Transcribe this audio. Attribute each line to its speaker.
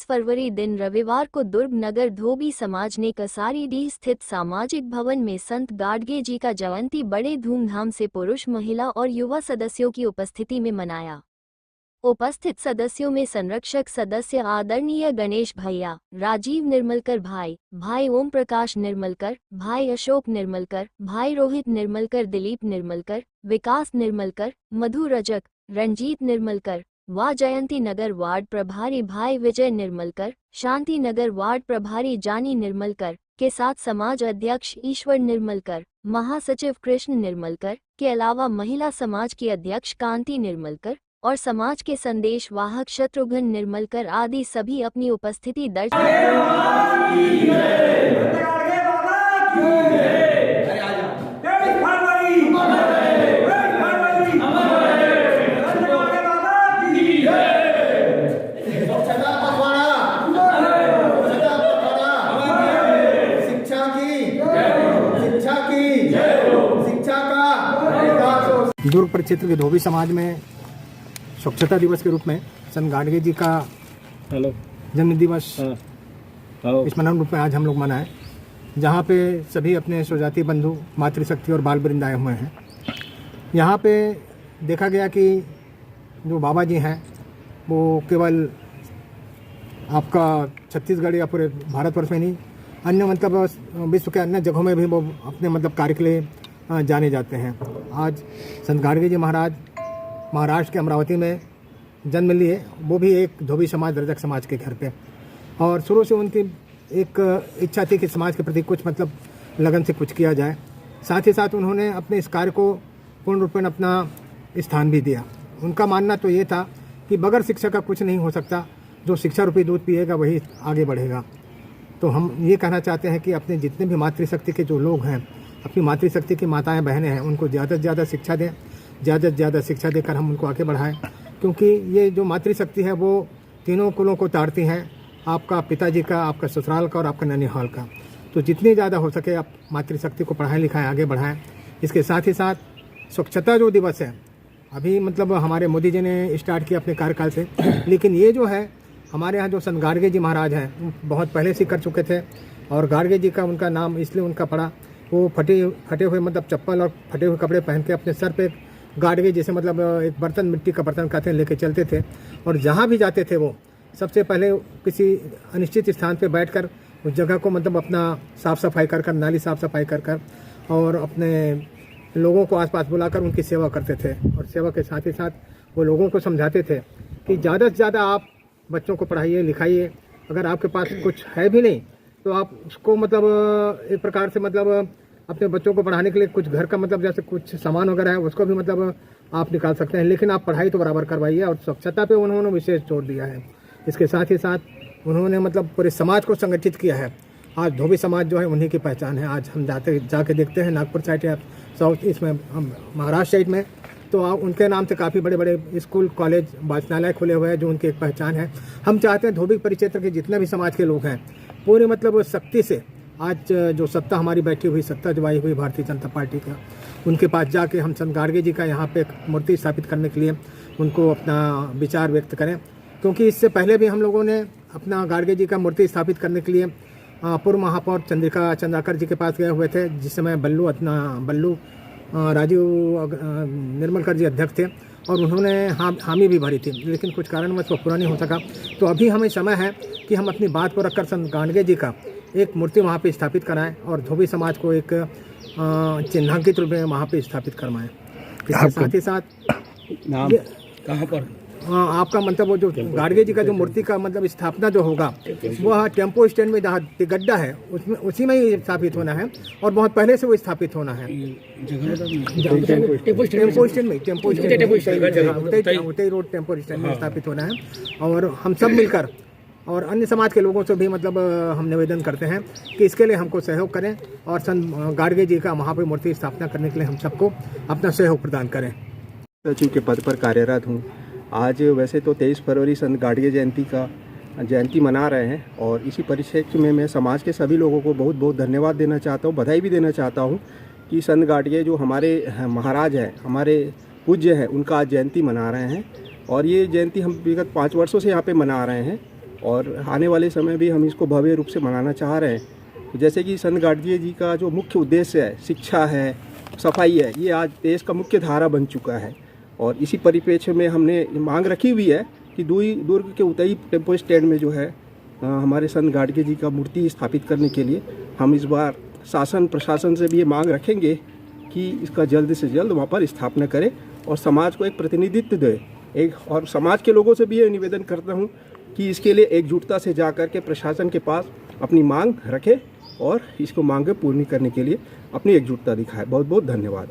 Speaker 1: 23 फरवरी दिन रविवार को दुर्ग नगर धोबी समाज ने कसारीडीह स्थित सामाजिक भवन में संत गाडगे जी का जयंती बड़े धूमधाम से पुरुष, महिला और युवा सदस्यों की उपस्थिति में मनाया। उपस्थित सदस्यों में संरक्षक सदस्य आदरणीय गणेश भैया, राजीव निर्मलकर भाई ओम प्रकाश निर्मलकर, भाई अशोक निर्मलकर, भाई रोहित निर्मलकर, दिलीप निर्मलकर, विकास निर्मलकर, मधु रजक, रंजीत निर्मलकर, व जयंती नगर वार्ड प्रभारी भाई विजय निर्मलकर, शांति नगर वार्ड प्रभारी जानी निर्मलकर के साथ समाज अध्यक्ष ईश्वर निर्मलकर, महासचिव कृष्ण निर्मलकर के अलावा महिला समाज की अध्यक्ष कांति निर्मलकर और समाज के संदेश वाहक शत्रुघ्न निर्मलकर आदि सभी अपनी उपस्थिति दर्ज
Speaker 2: दुर्ग परिक्षेत्र के धोबी समाज में स्वच्छता दिवस के रूप में संत गाडगे जी का जन्म दिवस इस मनन रूप में आज हम लोग मनाएं, जहाँ पे सभी अपने स्वजाति बंधु, मातृशक्ति और बाल वृंद आए हुए हैं। यहाँ पे देखा गया कि जो बाबा जी हैं वो केवल आपका छत्तीसगढ़ या पूरे भारतवर्ष में नहीं, अन्य मतलब विश्व के अन्य जगहों में भी वो अपने मतलब कार्य के लिए जाने जाते हैं। आज संत गाडगे जी महाराज महाराष्ट्र के अमरावती में जन्म लिए, वो भी एक धोबी समाज, रजक समाज के घर पे, और शुरू से उनकी एक इच्छा थी कि समाज के प्रति कुछ मतलब लगन से कुछ किया जाए। साथ ही साथ उन्होंने अपने इस कार्य को पूर्ण रूप में अपना स्थान भी दिया। उनका मानना तो ये था कि बगैर शिक्षा का कुछ नहीं हो सकता, जो शिक्षा रूपी दूध पिएगा वही आगे बढ़ेगा। तो हम ये कहना चाहते हैं कि अपने जितने भी मातृशक्ति के जो लोग हैं, अपनी मातृशक्ति की माताएं बहनें हैं, उनको ज़्यादा से ज़्यादा शिक्षा दें, ज़्यादा से ज़्यादा शिक्षा देकर हम उनको आगे बढ़ाएं, क्योंकि ये जो मातृशक्ति है वो तीनों कुलों को तारती हैं, आपका पिताजी का, आपका ससुराल का और आपका ननिहाल का। तो जितनी ज़्यादा हो सके आप मातृशक्ति को पढ़ाएं लिखाएं, आगे बढ़ाएं। इसके साथ ही साथ स्वच्छता जो दिवस है, अभी मतलब हमारे मोदी जी ने स्टार्ट किया अपने कार्यकाल से, लेकिन ये जो है हमारे यहाँ जो संत गाडगे जी महाराज हैं बहुत पहले से कर चुके थे, और गाडगे जी का उनका नाम इसलिए उनका पड़ा, वो फटे हुए मतलब चप्पल और फटे हुए कपड़े पहन के अपने सर पे गाडगे जैसे मतलब एक बर्तन, मिट्टी का बर्तन कहते हैं, लेके चलते थे, और जहाँ भी जाते थे वो सबसे पहले किसी अनिश्चित स्थान पे बैठकर उस जगह को मतलब अपना साफ़ सफाई कर नाली साफ़ सफाई कर और अपने लोगों को आसपास बुलाकर उनकी सेवा करते थे। और सेवा के साथ ही साथ वो लोगों को समझाते थे कि ज़्यादा से ज़्यादा आप बच्चों को पढ़ाइए लिखाइए, अगर आपके पास कुछ है भी नहीं तो आप उसको मतलब एक प्रकार से मतलब अपने बच्चों को पढ़ाने के लिए कुछ घर का मतलब जैसे कुछ सामान वगैरह है उसको भी मतलब आप निकाल सकते हैं, लेकिन आप पढ़ाई तो बराबर करवाइए। और स्वच्छता पे उन्होंने विशेष जोर दिया है। इसके साथ ही साथ उन्होंने मतलब पूरे समाज को संगठित किया है। आज धोबी समाज जो है उन्हीं की पहचान है। आज हम जाके देखते हैं नागपुर साइड या साउथ ईस्ट में, महाराष्ट्र साइड में, तो उनके नाम से काफ़ी बड़े बड़े स्कूल, कॉलेज, वाचनालय खुले हुए हैं जो उनकी एक पहचान है। हम चाहते हैं धोबी परिक्षेत्र के जितने भी समाज के लोग हैं पूरे मतलब शक्ति से, आज जो सत्ता हमारी बैठी हुई, सत्ता जो आई हुई भारतीय जनता पार्टी का, उनके पास जाके हम संत गाडगे जी का यहाँ पे एक मूर्ति स्थापित करने के लिए उनको अपना विचार व्यक्त करें। क्योंकि इससे पहले भी हम लोगों ने अपना गाडगे जी का मूर्ति स्थापित करने के लिए पूर्व महापौर चंद्रिका चंद्राकर जी के पास गए हुए थे, जिस समय बल्लू राजीव निर्मलकर जी अध्यक्ष थे, और उन्होंने हामी भी भरी थी, लेकिन कुछ कारणवश वो पूरा नहीं हो सका। तो अभी हमें समय है कि हम अपनी बात को रखकर संत गाडगे जी का एक मूर्ति वहाँ पे स्थापित कराएं और धोबी समाज को एक चिन्हांकित रूप में वहाँ पे स्थापित करवाएं। इसके साथ ही साथ
Speaker 3: नाम कहाँ पर
Speaker 2: आपका मतलब वो जो गाडगे जी का जो मूर्ति का मतलब स्थापना जो होगा वह टेम्पो स्टैंड में जहाँ गड्ढा है उसमें उसी में ही स्थापित होना है, और बहुत पहले से वो स्थापित होना है। टेम्पो स्टैंड में उतई रोड टेम्पो स्टैंड में स्थापित होना है। और हम सब मिलकर और अन्य समाज के लोगों से भी मतलब हम निवेदन करते हैं कि इसके लिए हमको सहयोग करें और संत गाडगे जी का वहाँ पर मूर्ति स्थापना करने के लिए हम सबको अपना सहयोग प्रदान करें।
Speaker 3: सचिव के पद पर कार्यरत हूँ। आज वैसे तो 23 फरवरी संत गाडगे जयंती मना रहे हैं, और इसी परिप्रेक्ष्य में मैं समाज के सभी लोगों को बहुत बहुत धन्यवाद देना चाहता हूँ, बधाई भी देना चाहता हूँ कि संत गाडगे जो हमारे महाराज हैं, हमारे पूज्य हैं, उनका आज जयंती मना रहे हैं। और ये जयंती हम विगत 5 वर्षों से यहाँ पे मना रहे हैं। और आने वाले समय भी हम इसको भव्य रूप से मनाना चाह रहे हैं। जैसे कि संत गाडगे जी का जो मुख्य उद्देश्य है, शिक्षा है, सफाई है, ये आज देश का मुख्य धारा बन चुका है। और इसी परिप्रेक्ष्य में हमने मांग रखी हुई है कि दुर्ग के उतई टेम्पो स्टैंड में जो है हमारे संत गाडगे जी का मूर्ति स्थापित करने के लिए हम इस बार शासन प्रशासन से भी ये मांग रखेंगे कि इसका जल्द से जल्द वहाँ पर स्थापना करें और समाज को एक प्रतिनिधित्व दे। और समाज के लोगों से भी ये निवेदन करता हूँ कि इसके लिए एकजुटता से जाकर के प्रशासन के पास अपनी मांग रखें और इसको मांग पूर्ण करने के लिए अपनी एकजुटता दिखाए। बहुत बहुत धन्यवाद।